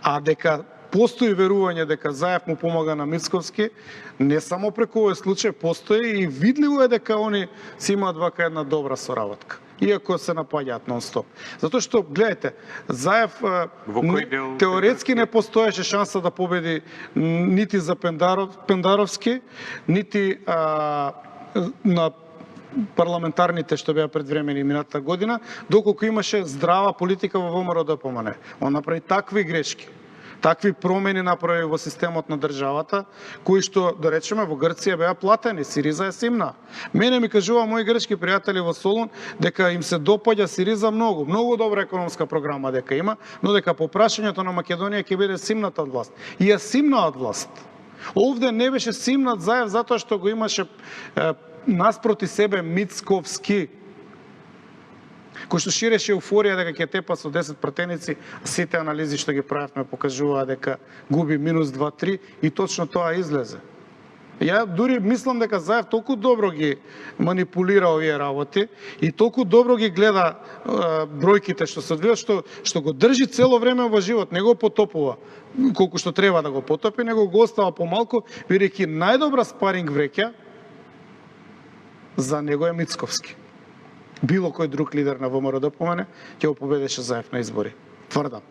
А дека постои верување дека Заев му помага на Мицковски, не само преку овој случај, постои и видливо е дека они си имаат вака една добра соработка. Иако се напаѓаат нон-стоп. Затоа што, гледайте, Заев теоретски не постоеше шанса да победи нити за Пендаровски, нити на парламентарните што беа предвремени минатата година, доколку имаше здрава политика во ВМРО ДПМН. Он направи такви грешки, такви промени направи во системот на државата, кои што, да речеме, во Грција беа платени, Сириза е симна. Мене ми кажува мои грчки пријатели во Солун дека им се допаѓа Сириза многу, многу добра економска програма дека има, но дека по прашањето на Македонија ќе биде симната од власт. И ја симна од власт. Овде не беше симнат Заев затоа што го имаше наспроти себе Мицковски, кој што ширеше еуфорија дека ќе тепа со 10 пратеници, сите анализи што ги правевме покажуваа дека губи минус 2-3 и точно тоа излезе. Ја дури мислам дека Заев толку добро ги манипулира овие работи и толку добро ги гледа бројките што се одвијат, што го држи цело време во живот, не го потопува колку што треба да го потопи, него го остава помалку, бидејќи најдобра спаринг вреќа за него е Мицковски. Било кој друг лидер на ВМРО ДПМН ќе го победеше Заев на избори. Тврдам.